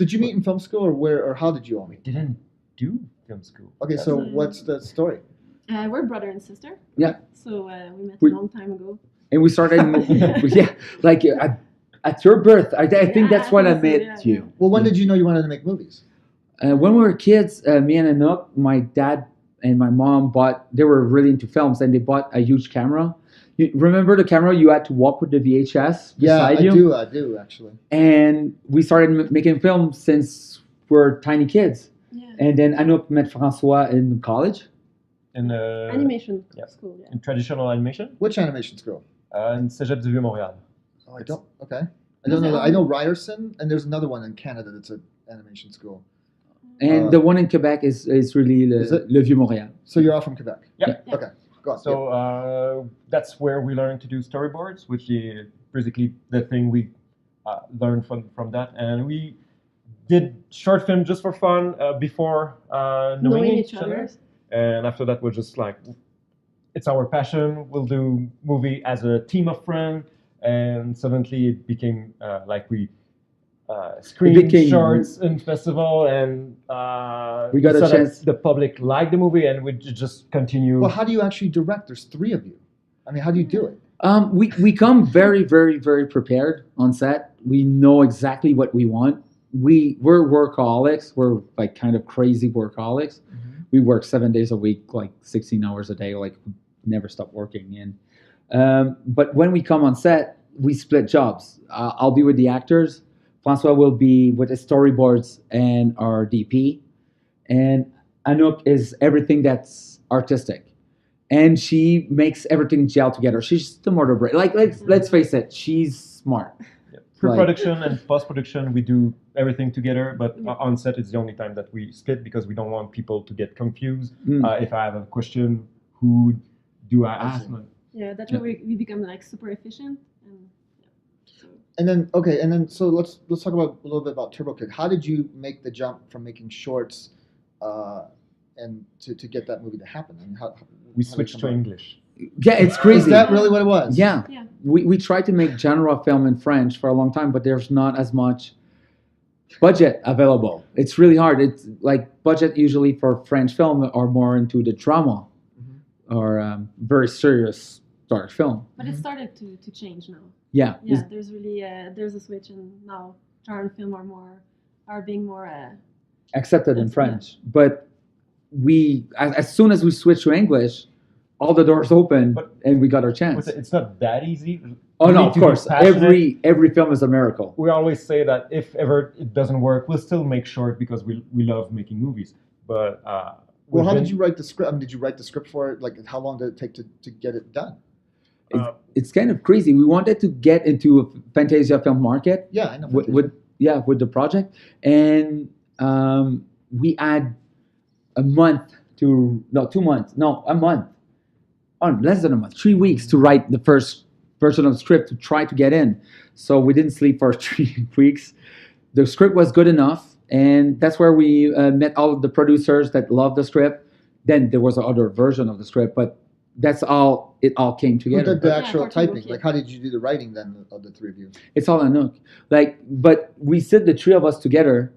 Did you meet in film school, or how did you all We meet? didn't do film school. Okay, so what's the story? We're brother and sister. Yeah. So we met We- a long time ago. And we started, like at your birth. I think that's when I think so, met yeah, you. Well, when did you know you wanted to make movies? When we were kids, me and Anouk, my dad and my mom they were really into films, and they bought a huge camera. You remember the camera you had to walk with the VHS beside you? I do actually. And we started making films since we're tiny kids. Yeah. And then Anouk met François in college. In Animation yeah. school, yeah. in traditional animation, Which animation school? in Cégep du Vieux-Montréal. Oh, I don't. Okay. I don't know. I know Ryerson, and there's another one in Canada that's an animation school. And the one in Quebec is really Is it? Le Vieux-Montréal. So you're all from Quebec. Yeah. Yeah. Okay. Go on. So that's where we learned to do storyboards, which is basically the thing we learned from that. And we did short film just for fun before knowing each other. And after that, we're just like, it's our passion. We'll do movie as a team of friends. And suddenly it became like we screened shorts in festival, and we got a saw that chance. the public liked the movie, and we just continue. Well, how do you actually direct? There's 3 of you. I mean, how do you do it? We come very, very, very prepared on set. We know exactly what we want. We're workaholics. We're like kind of crazy workaholics. Mm-hmm. We work 7 days a week, like 16 hours a day, like never stop working. And but when we come on set, we split jobs. I'll be with the actors. François will be with the storyboards and our DP. And Anouk is everything that's artistic. And she makes everything gel together. She's the motor brain. Like let's face it, she's smart. Yeah. Pre-production and post-production, we do everything together. But on set, it's the only time that we split because we don't want people to get confused. If I have a question, who do I ask? Yeah, that's where we become like super efficient. And then so let's talk about a little bit about Turbo Kid. How did you make the jump from making shorts and to get that movie to happen? I mean, we switched to English. Yeah, it's crazy. Is that really what it was? Yeah. Yeah. We tried to make genre film in French for a long time, but there's not as much budget available. It's really hard. It's like budget usually for French film are more into the drama or very serious dark film. But it started to change now. Yeah. Yeah, there's really there's a switch, and now genre film are being more accepted in French. But we as soon as we switched to English, all the doors open and we got our chance. It's not that easy. Oh no, of course. Every film is a miracle. We always say that if ever it doesn't work, we'll still make short because we love making movies. But well, how did you write the script? I mean, did you write the script for it? Like, how long did it take to get it done? It's kind of crazy. We wanted to get into a Fantasia film market. Yeah, I know. With the project, and we had a month a month, less than a month, 3 weeks to write the first version of the script to try to get in. So we didn't sleep for 3 weeks. The script was good enough, and that's where we met all of the producers that loved the script. Then there was another version of the script, but that's all. It all came together. Who did the actual typing? Like, how did you do the writing then of the 3 of you? It's all Anouk. But we sit the 3 of us together.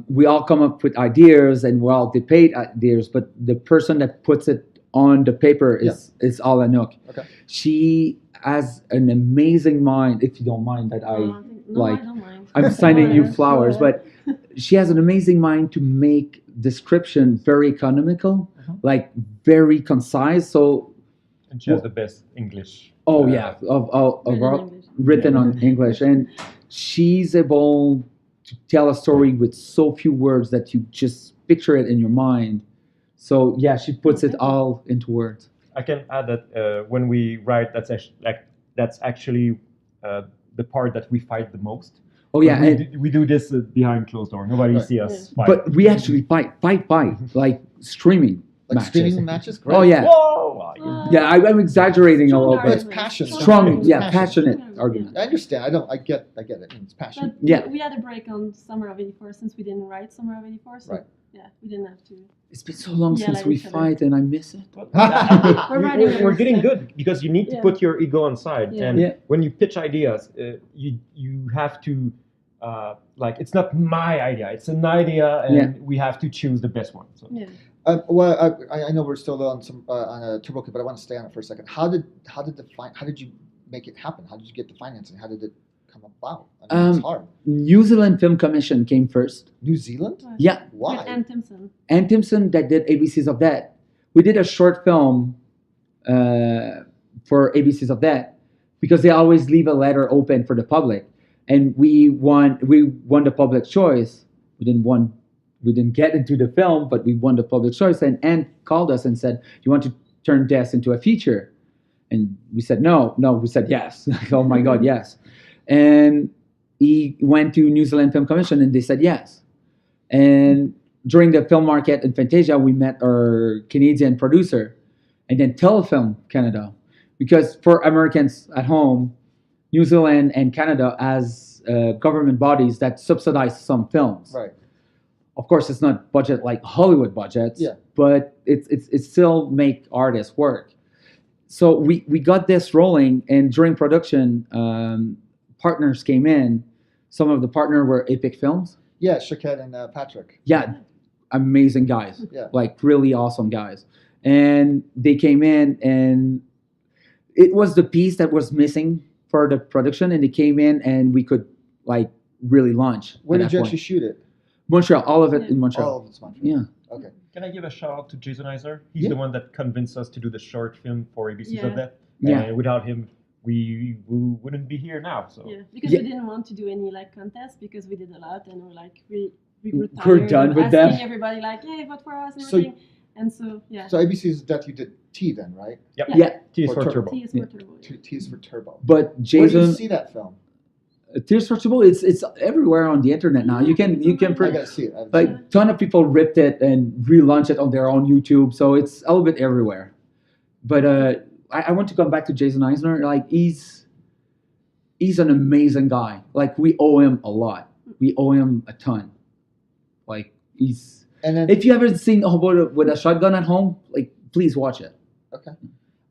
We all come up with ideas and we all debate ideas. But the person that puts it on the paper is all Anouk. Okay. She has an amazing mind. If you don't mind that I don't mind. I'm sending you flowers, but she has an amazing mind to make description very economical, like very concise. So. And she has the best English. Oh written on English, and she's able to tell a story with so few words that you just picture it in your mind. So yeah, she puts it all into words. I can add that when we write, that's actually the part that we fight the most. Oh yeah, we do this behind closed door. Nobody see us fight. But we actually fight, like streaming. Like streaming matches? Great. Oh yeah. Whoa! Yeah, I'm exaggerating a little bit. It's passion. Passionate argument. I understand. I get it. It's passion. But we had a break on Summer of '84 since we didn't write Summer of '84. So yeah, we didn't have to. It's been so long since we fight, and I miss it. We're getting good because you need to put your ego on side, and when you pitch ideas, you have to like it's not my idea; it's an idea, and we have to choose the best one. So. Yeah. Well, I know we're still on on a Turbo Kid, but I want to stay on it for a second. How did you make it happen? How did you get the financing? How did it come about? I mean, it's hard. New Zealand Film Commission came first. New Zealand? Yeah. Why? With Ann Timpson. Ann Timpson that did ABCs of That. We did a short film for ABCs of That because they always leave a letter open for the public, and we won the public choice. We didn't get into the film, but we won the public choice. And Ann called us and said, "You want to turn this into a feature?" And we said no. We said yes. Oh my God, yes. And he went to New Zealand Film Commission, and they said yes. And during the film market in Fantasia, we met our Canadian producer, and then Telefilm Canada, because for Americans at home, New Zealand and Canada as government bodies that subsidize some films. Right. Of course, it's not budget like Hollywood budgets, but it still make artists work. So we got this rolling, and during production, partners came in. Some of the partners were Epic Films. Yeah, Shaquette and Patrick. Yeah, amazing guys. Yeah. Like really awesome guys. And they came in, and it was the piece that was missing for the production, and they came in, and we could like really launch. Where did you actually shoot it? Montreal, all of it in Montreal. All of it's Montreal. Yeah. Okay. Can I give a shout out to Jason Eisner? He's the one that convinced us to do the short film for ABCs of That. Yeah. And without him, we wouldn't be here now. So. Yeah, because we didn't want to do any like contests because we did a lot, and we're like we grew tired We're done of with asking them. everybody like, hey, vote for us and So- everything. And so So ABC's Death, you did T then, right? Yep. Yeah. T is For for Turbo. Turbo. T is for Turbo. T is for Turbo. But Where did Jason, you see that film? Tears for Trouble, it's everywhere on the internet now. You can I gotta see it. like ton of people ripped it and relaunched it on their own YouTube, so it's a little bit everywhere. But I want to come back to Jason Eisner. Like he's an amazing guy. Like we owe him a lot. We owe him a ton. Like he's. And then If you haven't seen Hobo with a Shotgun at Home, like please watch it. okay.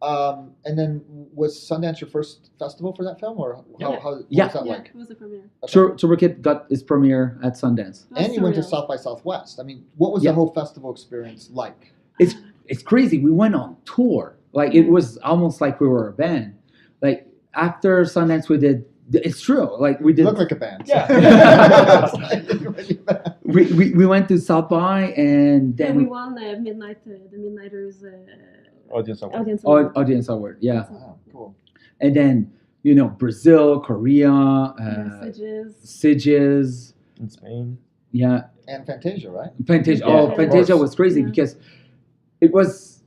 And then was Sundance your first festival for that film, or Yeah. what Yeah. was that Yeah, like? it was the premiere. Okay. Turbo Kid got his premiere at Sundance. It was And you went to surreal. South by Southwest. I mean, what was Yeah. the whole festival experience like? It's crazy. We went on tour. Like it was almost like we were a band. Like after Sundance, we did. It's true. Like we You did. look like a band. Yeah. It's like you're really a band. We went to South by, and Yeah, then we won the Midnighters Audience award. audience award. audience award. Yeah, Wow, cool. and then Brazil, Korea, Messages. Sitges. In Spain. Yeah, And Fantasia, right? Fantasia. Yeah, Oh, of Fantasia course. was crazy Yeah. because it was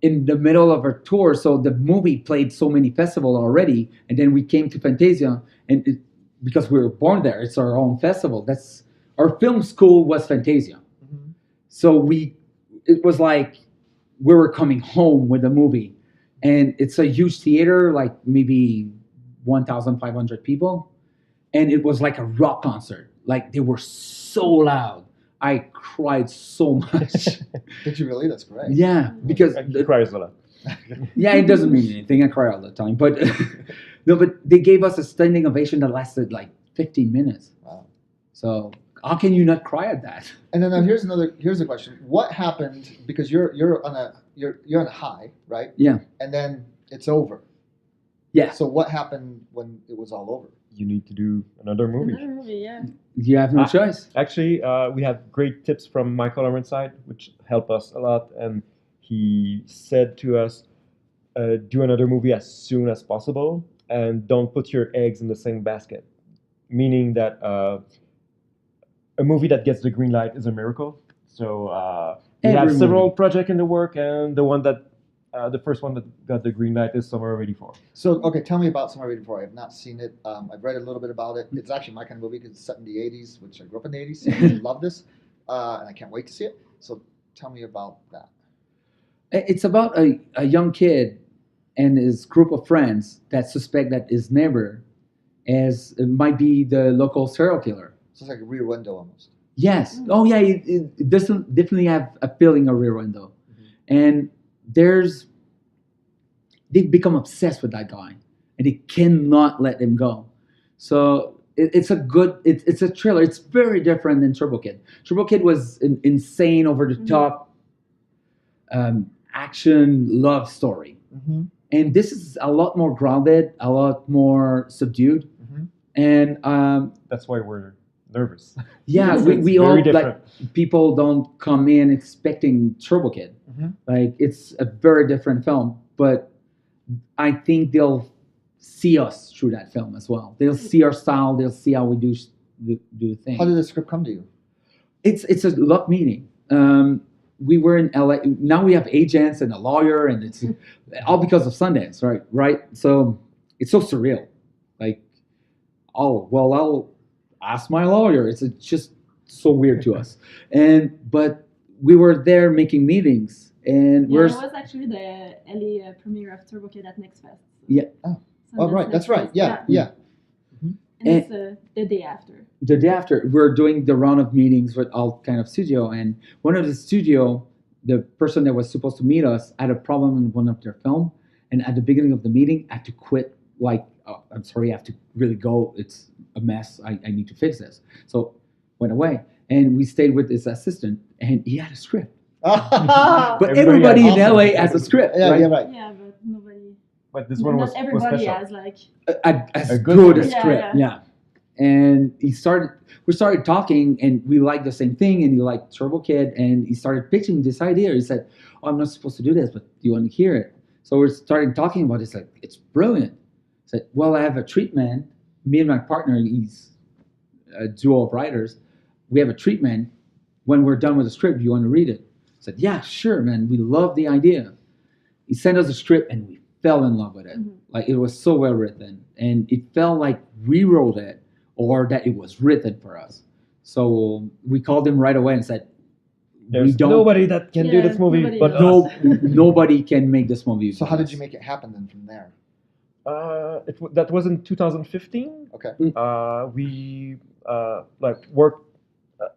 in the middle of our tour, so the movie played so many festivals already, and then we came to Fantasia, and because we were born there, it's our own festival. That's our film school was Fantasia, Mm-hmm. so it was like we were coming home with the movie, and it's a huge theater, like maybe 1,500 people, and it was like a rock concert. Like they were so loud. I cried so much. Did you really? That's great. Yeah, because He cries a lot. yeah, it doesn't mean anything. I cry all the time, but no, but they gave us a standing ovation that lasted like 15 minutes. Wow. So how can you not cry at that? And then here's a question. What happened, because you're on a high, right? Yeah. And then it's over. Yeah. So what happened when it was all over? You need to do another movie. Another movie, yeah. You have no choice. Actually, we have great tips from Michael Oren's side, which help us a lot. And he said to us, do another movie as soon as possible and don't put your eggs in the same basket. Meaning that a movie that gets the green light is a miracle. So we Every have several movie. projects in the work, and the first one that got the green light is Sommer of '84. So, okay, tell me about Somewhere Waiting For. I have not seen it. I've read a little bit about it. It's actually my kind of movie because it's set in the 80s, which I grew up in the 80s. So I love this. And I can't wait to see it. So tell me about that. It's about a young kid and his group of friends that suspect that his neighbor might be the local serial killer. So it's like a Rear Window almost. Yes. Oh, yeah. It doesn't definitely have a feeling of Rear Window, and they've become obsessed with that guy, and they cannot let him go. So it's a good it's a thriller. It's very different than Turbo Kid. Turbo Kid was an insane, over the top action love story, and this is a lot more grounded, a lot more subdued, and That's why we're nervous. yeah, It's we very all different. like people don't come in expecting Turbo Kid. Like it's a very different film, but I think they'll see us through that film as well. They'll see our style. They'll see how we do things. How did the script come to you? It's a luck meeting. We were in LA. Now we have agents and a lawyer, and it's all because of Sundance, right? Right. So it's so surreal. Like, oh well, I'll ask my lawyer. It's just so weird to us. But we were there making meetings, and Yeah, it was actually the LA premiere of Turbo Kid at Next Fest. Yeah. Oh, right. That's right. Yeah. And it's the day after. The day after, we're doing the round of meetings with all kind of studio, and one of the studio, the person that was supposed to meet us had a problem in one of their film, and at the beginning of the meeting had to quit. Like, oh, I'm sorry, I have to really go. It's a mess. I need to fix this. So went away, and we stayed with his assistant, and he had a script. But everybody in LA has a script. Yeah, right? yeah, right. Yeah, but nobody. But this one Not was everybody special. has like. A good good one. script, Yeah. And we started talking, and we liked the same thing, and he liked Turbo Kid, and he started pitching this idea. He said, "Oh, I'm not supposed to do this, but do you want to hear it?" So we started talking about it. It's like, it's brilliant. I said, "Well, I have a treatment. Me and my partner, he's a duo of writers. We have a treatment. When we're done with the script, do you want to read it?" I said, "Yeah, sure, man. We love the idea." He sent us a script, and we fell in love with it. Like, it was so well written, and it felt like we wrote it, or that it was written for us. So we called him right away and said, There's nobody that can do this movie nobody but else. us. Nobody can make this movie. So but how did us." you make it happen then from there? That was in 2015. Okay. We worked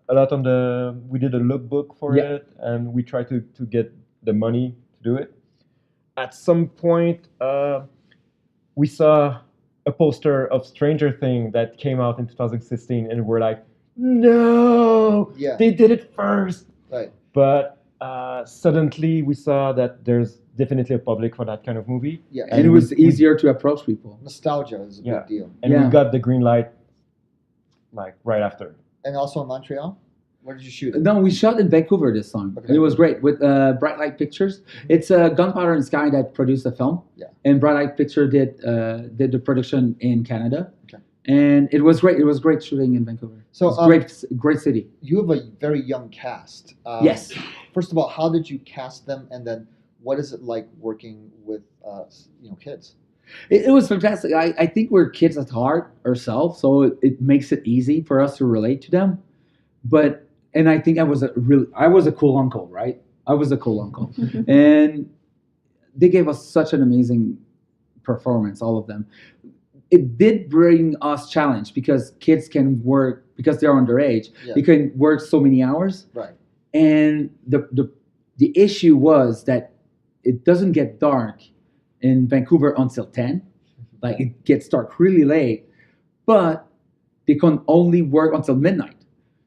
a lot on we did a lookbook for Yeah. it, and we tried to get the money to do it. At some point, we saw a poster of Stranger Things that came out in 2016, and we're like, no, Yeah. they did it first. Right. But suddenly we saw that there's definitely a public for that kind of movie. Yeah. And it was easier to approach people. Nostalgia is a Yeah. big deal. And Yeah. we got the green light like right after. And also in Montreal? Where did you shoot it? No, we shot in Vancouver this time. Okay. It was great with Bright Light Pictures. It's Gunpowder and Sky that produced the film. Yeah. And Bright Light Picture did the production in Canada. Okay. And it was great. It was great shooting in Vancouver. So, It's great city. You have a very young cast. Yes. First of all, how did you cast them? And then what is it like working with kids? It was fantastic. I think we're kids at heart ourselves, so it makes it easy for us to relate to them. And I think I was a cool uncle, right? I was a cool uncle. And they gave us such an amazing performance, all of them. It did bring us challenge because kids can work, because they're underage, Yeah. they can work so many hours. Right. And the issue was that it doesn't get dark in Vancouver until 10. Like, it gets dark really late, but they can only work until midnight.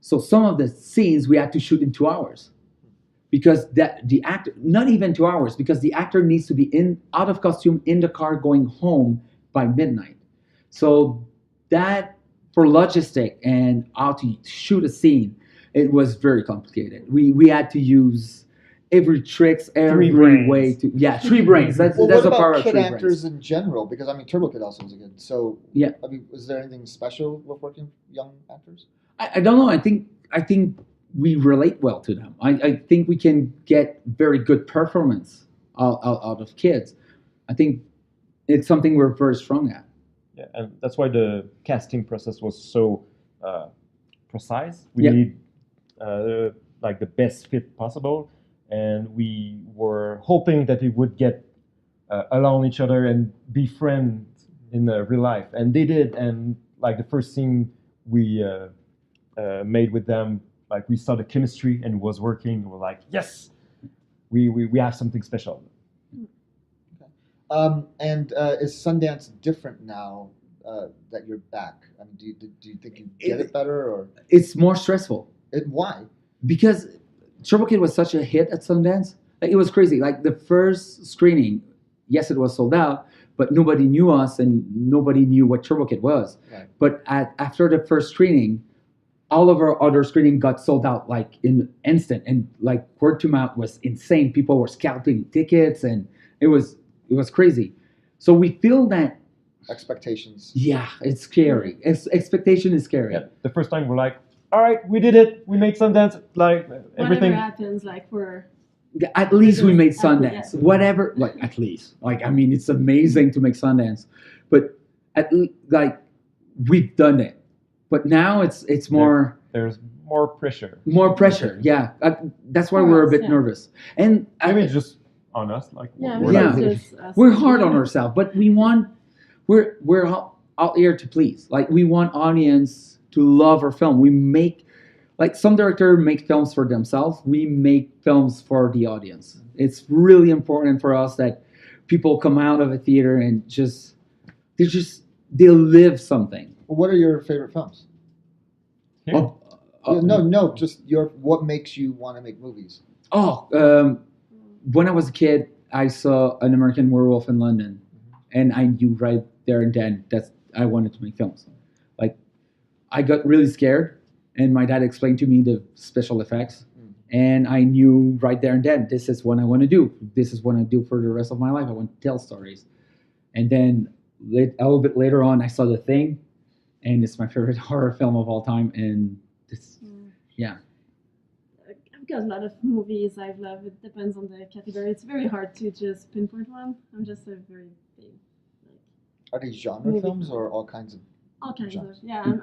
So some of the scenes we had to shoot in 2 hours because the actor, not even 2 hours, because the actor needs to be out of costume in the car going home by midnight. So that, for logistic and how to shoot a scene, it was very complicated. We had to use every tricks, every brains. way to 3 brains. That's Well, that's what a power about of kid 3 actors brains. in general? Because Turbo Kid also was a kid. So Yeah. was there anything special with working with young actors? I don't know. I think we relate well to them. I think we can get very good performance out of kids. I think it's something we're very strong at. Yeah, and that's why the casting process was so precise. We Yeah. need like the best fit possible, and we were hoping that we would get along each other and be friends in real life, and they did. And like the first scene we made with them, like we saw the chemistry and it was working. We're like, yes, we have something special. And is Sundance different now that you're back? I mean, do you think you get it better, or It's more stressful why? because Turbo Kid was such a hit at Sundance. Like, it was crazy. Like, the first screening, yes, it was sold out, but nobody knew us and nobody knew what Turbo Kid was. Right. But after the first screening, all of our other screening got sold out like in instant, and like word to mouth was insane. People were scalping tickets, and it was crazy. So we feel that, Expectations. yeah, it's scary. Expectation is scary. Yeah, the first time we're like, all right, we did it. We made Sundance. Like everything. Whatever happens, like we're At least we made Yeah. Sundance. Whatever, like, at least. Like, I mean, it's amazing to make Sundance, but like, we've done it. But now it's more There's more pressure. pressure. Yeah, that's why For we're a us, bit yeah. nervous. And Maybe it's just on us. Like yeah, we're Yeah. like, maybe it's just us. we're hard on ourselves, but we're out here to please. Like, we want audience to love our film. We make, like, some directors make films for themselves. We make films for the audience. It's really important for us that people come out of a theater and they live something. What are your favorite films? Here. No, just what makes you want to make movies? When I was a kid, I saw An American Werewolf in London, and I knew right there and then that I wanted to make films. Like, I got really scared, and my dad explained to me the special effects, and I knew right there and then, this is what I want to do. This is what I do for the rest of my life. I want to tell stories. And then a little bit later on, I saw The Thing, and it's my favorite horror film of all time. And this, yeah. I've got a lot of movies I've loved. It depends on the category. It's very hard to just pinpoint one. I'm just a very big, like, Are these genre Movie. films or all kinds of? all kinds of. Genres. Yeah, I'm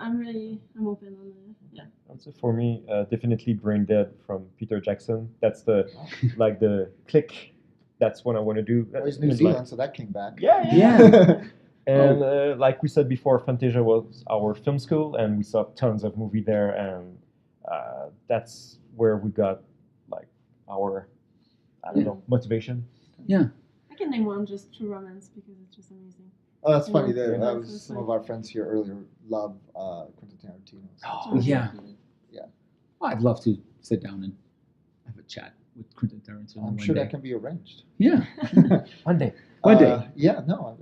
open on the. Yeah. I would say for me, definitely Brain Dead from Peter Jackson. That's the like the click. That's what I want to do. Well, it's New It's Zealand, like- so that came back. Yeah. And like we said before, Fantasia was our film school, and we saw tons of movie there, and that's where we got like our motivation. Yeah. I can name one, just True Romance, because it's just amazing. Oh, that's funny. Yeah. That Yeah. was some of our friends here earlier love Quentin Tarantino. Oh, yeah. Yeah. I'd love to sit down and have a chat with Quentin Tarantino. I'm one sure day. that can be arranged. Yeah. One day. One day. Yeah, no,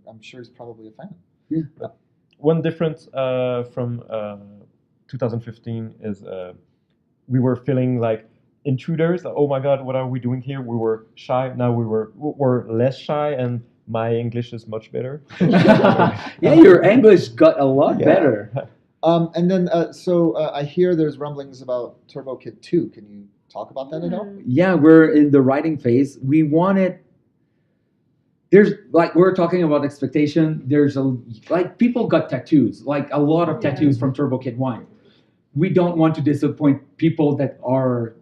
I'm sure he's probably a fan. One difference from 2015 is we were feeling like intruders. Like, oh my God, what are we doing here? We were shy. Now we're less shy, and my English is much better. Yeah, your English got a lot Yeah. better. And then, I hear there's rumblings about Turbo Kid 2. Can you talk about that at all? Yeah, we're in the writing phase. We wanted. There's like we're talking about expectation. There's people got tattoos, like a lot of Yeah. tattoos from Turbo Kid 1. We don't want to disappoint people that are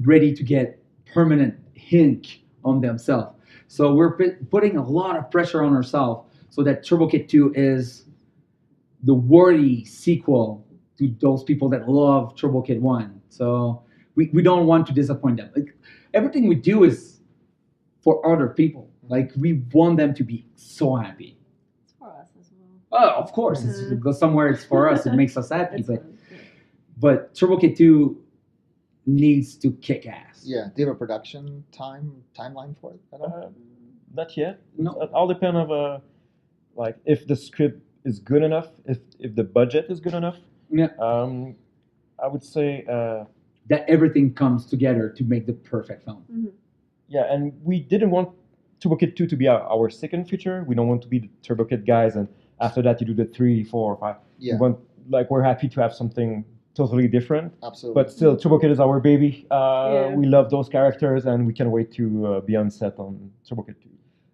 ready to get permanent ink on themselves. So we're putting a lot of pressure on ourselves so that Turbo Kid 2 is the worthy sequel to those people that love Turbo Kid 1. So we don't want to disappoint them. Like, everything we do is for other people. Like, we want them to be so happy. It's for us as well. Oh, of course, it goes somewhere. It's for us. It makes us happy. It's But fun, yeah. but Turbo Kid 2 needs to kick ass. Yeah. Do you have a production timeline for it at all? Not yet. No. It all depends on like if the script is good enough, if the budget is good enough. Yeah. I would say That everything comes together to make the perfect film. yeah, and we didn't want Turbo Kid 2 to be our second feature. We don't want to be the Turbo Kid guys, and after that you do the 3, 4, 5. Yeah. We want, we're happy to have something totally different. Absolutely. But still, Turbo Kid is our baby. Yeah. We love those characters, and we can't wait to be on set on Turbo Kid 2.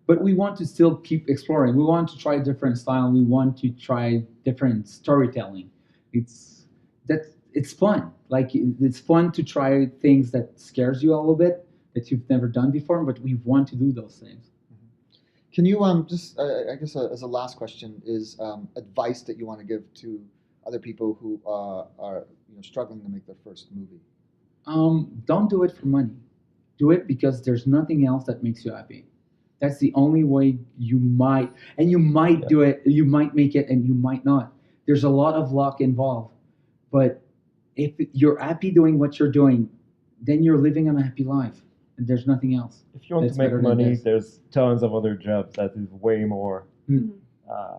But we want to still keep exploring. We want to try different style. We want to try different storytelling. It's fun. Like, it's fun to try things that scares you a little bit that you've never done before. But we want to do those things. Can you just I guess as a last question is advice that you want to give to other people who are struggling to make their first movie? Don't do it for money. Do it because there's nothing else that makes you happy. That's the only way you might, and you might do it, you might make it, and you might not. There's a lot of luck involved. But if you're happy doing what you're doing, then you're living a happy life. And there's nothing else. If you want That's to make better than money, this. there's tons of other jobs that is way more. Uh,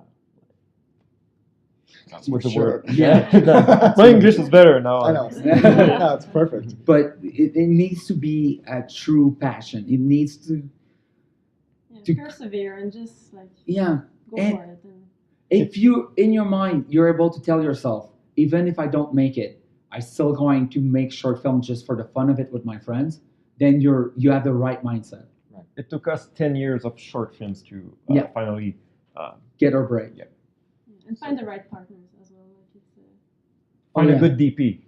what's the Sure. word? Yeah. My English is better now. I know. No, it's perfect. But it needs to be a true passion. It needs to, to- persevere and just like yeah. go And- for it. And, If you, in your mind, you're able to tell yourself, even if I don't make it, I'm still going to make short film just for the fun of it with my friends, then you have the right mindset. It took us 10 years of short films to Yeah. finally Get our break. and find the right partners as well. Like it's, find yeah. a good DP.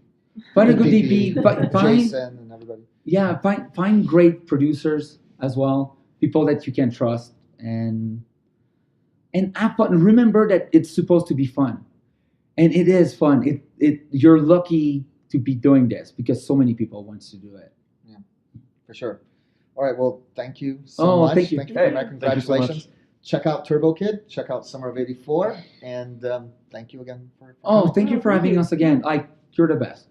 Find a good DP. Find, Jason and everybody. yeah, find great producers as well, people that you can trust, and have fun. Remember that it's supposed to be fun, and it is fun. You're lucky to be doing this because so many people wants to do it. For sure. All right. Well, thank you so Oh, much. thank you. Thank you for that. Thank you so Congratulations. Check out Turbo Kid. Check out Summer of '84. And thank you again for Oh, coming. thank you for thank having you. us again. Like, you're the best.